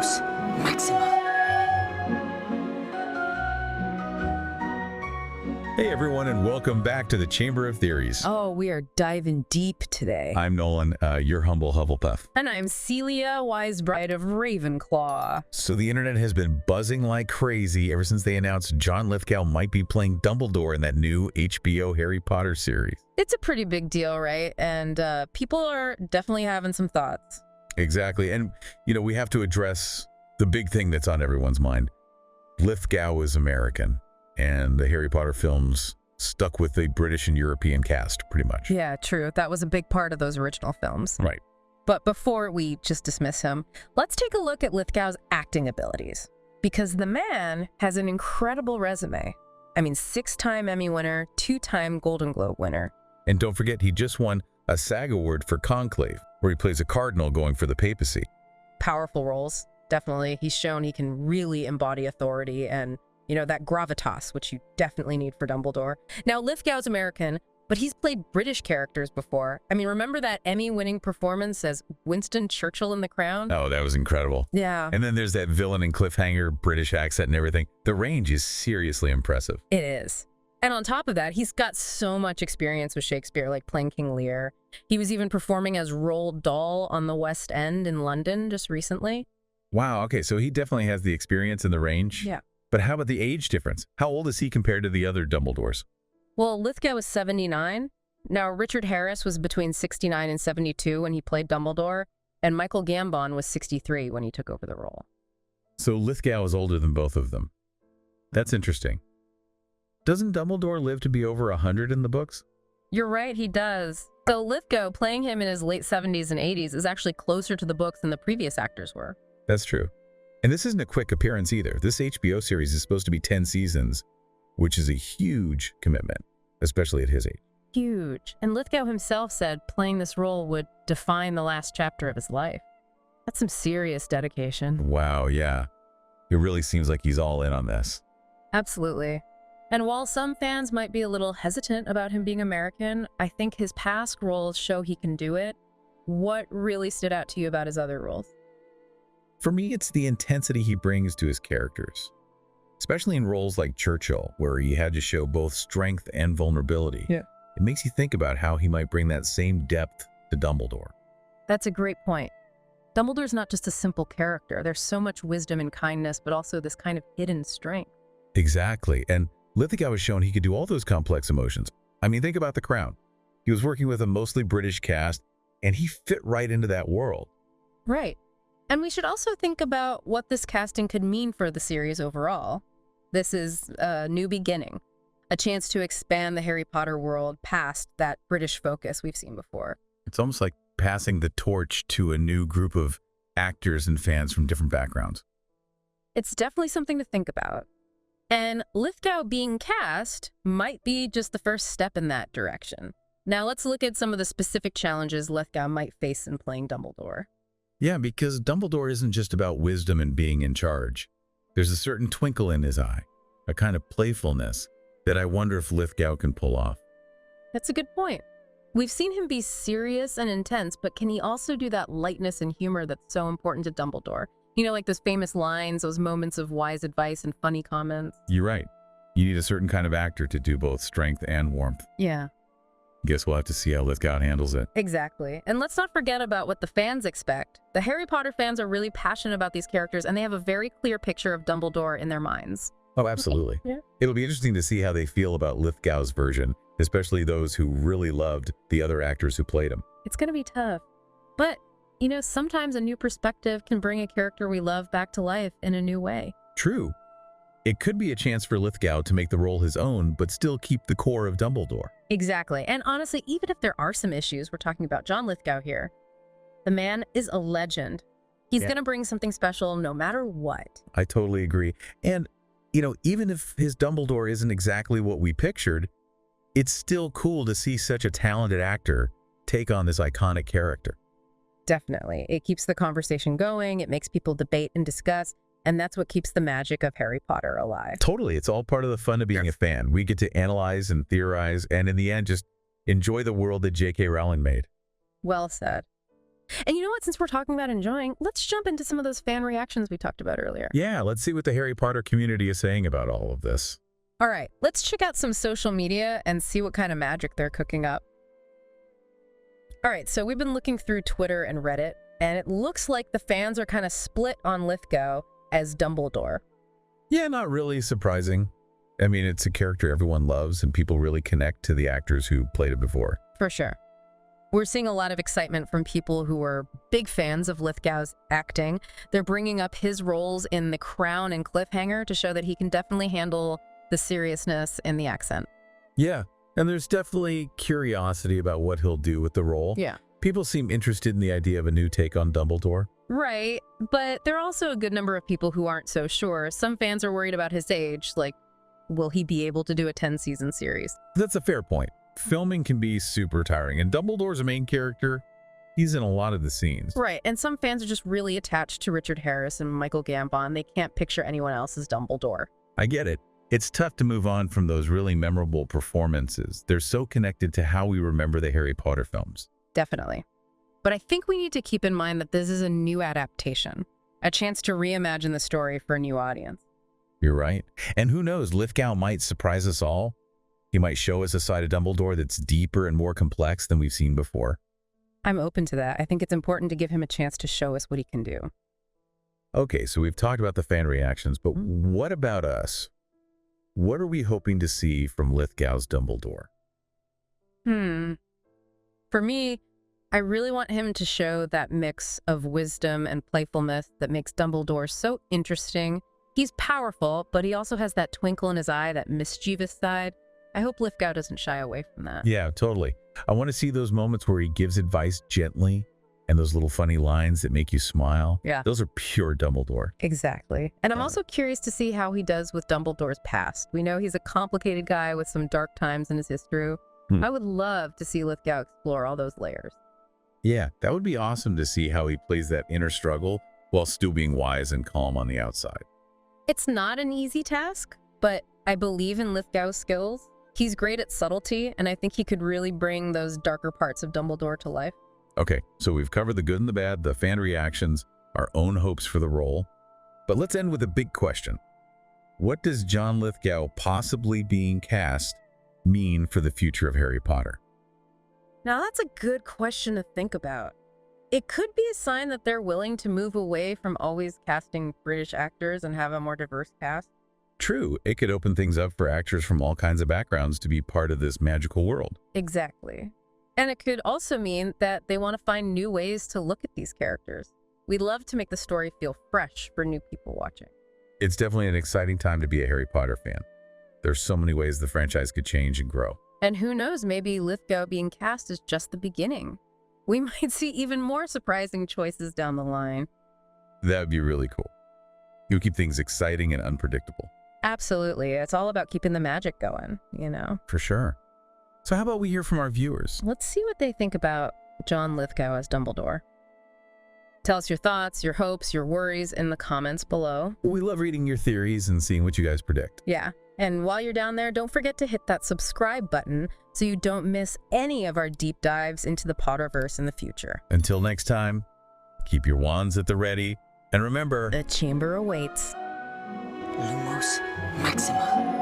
Gravitas Maxima. Hey everyone, and welcome back to the Chamber of Theories. Oh, we are diving deep today. I'm Nolan, your humble Hufflepuff. And I'm Celia, wise bride of Ravenclaw. So the internet has been buzzing like crazy ever since they announced John Lithgow might be playing Dumbledore in that new HBO Harry Potter series. It's a pretty big deal, right? And people are definitely having some thoughts. Exactly, and we have to address the big thing that's on everyone's mind. Lithgow is American, and the Harry Potter films stuck with the British and European cast, pretty much. Yeah, true. That was a big part of those original films. Right. But before we just dismiss him, let's take a look at Lithgow's acting abilities. Because the man has an incredible resume. I mean, 6-time Emmy winner, 2-time Golden Globe winner. And don't forget, he just won a SAG award for Conclave, where he plays a cardinal going for the papacy. Powerful roles, definitely. He's shown he can really embody authority and, that gravitas, which you definitely need for Dumbledore. Now, Lithgow's American, but he's played British characters before. I mean, remember that Emmy-winning performance as Winston Churchill in The Crown? Oh, that was incredible. Yeah. And then there's that villain and cliffhanger British accent and everything. The range is seriously impressive. It is. And on top of that, he's got so much experience with Shakespeare, like playing King Lear. He was even performing as Roald Dahl on the West End in London just recently. Wow, okay, so he definitely has the experience and the range. Yeah. But how about the age difference? How old is he compared to the other Dumbledores? Well, Lithgow was 79. Now, Richard Harris was between 69 and 72 when he played Dumbledore, and Michael Gambon was 63 when he took over the role. So Lithgow is older than both of them. That's interesting. Doesn't Dumbledore live to be over 100 in the books? You're right, he does. So Lithgow, playing him in his late 70s and 80s, is actually closer to the books than the previous actors were. That's true. And this isn't a quick appearance either. This HBO series is supposed to be 10 seasons, which is a huge commitment, especially at his age. Huge. And Lithgow himself said playing this role would define the last chapter of his life. That's some serious dedication. Wow, yeah. It really seems like he's all in on this. Absolutely. And while some fans might be a little hesitant about him being American, I think his past roles show he can do it. What really stood out to you about his other roles? For me, it's the intensity he brings to his characters, especially in roles like Churchill, where he had to show both strength and vulnerability. Yeah. It makes you think about how he might bring that same depth to Dumbledore. That's a great point. Dumbledore's not just a simple character. There's so much wisdom and kindness, but also this kind of hidden strength. Exactly. And Lithgow has shown he could do all those complex emotions. I mean, think about The Crown. He was working with a mostly British cast, and he fit right into that world. Right. And we should also think about what this casting could mean for the series overall. This is a new beginning, a chance to expand the Harry Potter world past that British focus we've seen before. It's almost like passing the torch to a new group of actors and fans from different backgrounds. It's definitely something to think about. And Lithgow being cast might be just the first step in that direction. Now let's look at some of the specific challenges Lithgow might face in playing Dumbledore. Yeah, because Dumbledore isn't just about wisdom and being in charge. There's a certain twinkle in his eye, a kind of playfulness that I wonder if Lithgow can pull off. That's a good point. We've seen him be serious and intense, but can he also do that lightness and humor that's so important to Dumbledore? Like those famous lines, those moments of wise advice and funny comments. You're right. You need a certain kind of actor to do both strength and warmth. Yeah. Guess we'll have to see how Lithgow handles it. Exactly. And let's not forget about what the fans expect. The Harry Potter fans are really passionate about these characters, and they have a very clear picture of Dumbledore in their minds. Oh, absolutely. Yeah. It'll be interesting to see how they feel about Lithgow's version, especially those who really loved the other actors who played him. It's going to be tough. But, sometimes a new perspective can bring a character we love back to life in a new way. True. It could be a chance for Lithgow to make the role his own, but still keep the core of Dumbledore. Exactly. And honestly, even if there are some issues, we're talking about John Lithgow here, the man is a legend. He's going to bring something special no matter what. I totally agree. And, even if his Dumbledore isn't exactly what we pictured, it's still cool to see such a talented actor take on this iconic character. Definitely. It keeps the conversation going. It makes people debate and discuss. And that's what keeps the magic of Harry Potter alive. Totally. It's all part of the fun of being a fan. We get to analyze and theorize, and in the end, just enjoy the world that J.K. Rowling made. Well said. And you know what? Since we're talking about enjoying, let's jump into some of those fan reactions we talked about earlier. Yeah, let's see what the Harry Potter community is saying about all of this. All right, let's check out some social media and see what kind of magic they're cooking up. All right, so we've been looking through Twitter and Reddit, and it looks like the fans are kind of split on Lithgow as Dumbledore. Yeah, not really surprising. I mean, it's a character everyone loves, and people really connect to the actors who played it before. For sure. We're seeing a lot of excitement from people who are big fans of Lithgow's acting. They're bringing up his roles in The Crown and Cliffhanger to show that he can definitely handle the seriousness and the accent. Yeah, and there's definitely curiosity about what he'll do with the role. Yeah. People seem interested in the idea of a new take on Dumbledore. Right, but there are also a good number of people who aren't so sure. Some fans are worried about his age, like, will he be able to do a 10-season series? That's a fair point. Filming can be super tiring, and Dumbledore's a main character. He's in a lot of the scenes. Right, and some fans are just really attached to Richard Harris and Michael Gambon. They can't picture anyone else as Dumbledore. I get it. It's tough to move on from those really memorable performances. They're so connected to how we remember the Harry Potter films. Definitely. But I think we need to keep in mind that this is a new adaptation, a chance to reimagine the story for a new audience. You're right. And who knows, Lithgow might surprise us all. He might show us a side of Dumbledore that's deeper and more complex than we've seen before. I'm open to that. I think it's important to give him a chance to show us what he can do. Okay, so we've talked about the fan reactions, but what about us? What are we hoping to see from Lithgow's Dumbledore? For me, I really want him to show that mix of wisdom and playfulness that makes Dumbledore so interesting. He's powerful, but he also has that twinkle in his eye, that mischievous side. I hope Lithgow doesn't shy away from that. Yeah, totally. I want to see those moments where he gives advice gently and those little funny lines that make you smile. Yeah. Those are pure Dumbledore. Exactly. And I'm also curious to see how he does with Dumbledore's past. We know he's a complicated guy with some dark times in his history. I would love to see Lithgow explore all those layers. Yeah, that would be awesome to see how he plays that inner struggle while still being wise and calm on the outside. It's not an easy task, but I believe in Lithgow's skills. He's great at subtlety, and I think he could really bring those darker parts of Dumbledore to life. Okay, so we've covered the good and the bad, the fan reactions, our own hopes for the role. But let's end with a big question. What does John Lithgow possibly being cast mean for the future of Harry Potter? Now, that's a good question to think about. It could be a sign that they're willing to move away from always casting British actors and have a more diverse cast. True, it could open things up for actors from all kinds of backgrounds to be part of this magical world. Exactly. And it could also mean that they want to find new ways to look at these characters. We'd love to make the story feel fresh for new people watching. It's definitely an exciting time to be a Harry Potter fan. There's so many ways the franchise could change and grow. And who knows, maybe Lithgow being cast is just the beginning. We might see even more surprising choices down the line. That would be really cool. It would keep things exciting and unpredictable. Absolutely. It's all about keeping the magic going, you know? For sure. So how about we hear from our viewers? Let's see what they think about John Lithgow as Dumbledore. Tell us your thoughts, your hopes, your worries in the comments below. We love reading your theories and seeing what you guys predict. Yeah. And while you're down there, don't forget to hit that subscribe button so you don't miss any of our deep dives into the Potterverse in the future. Until next time, keep your wands at the ready. And remember, The chamber awaits. Lumos Maxima.